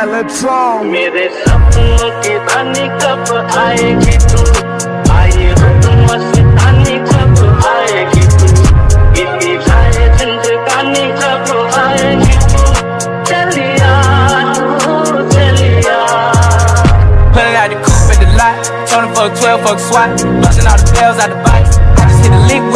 Electron मेरे सपनों की रानी कब आएगी तू आए हो मस्तानी कब आएगी तू इतनी जाए जिंदगानी कब आएगी तू चलिया तू चलिया Pulling out the coupe at the lot, Tony fuck 12 fuck SWAT, busting all the bells out the box. I just hit a lick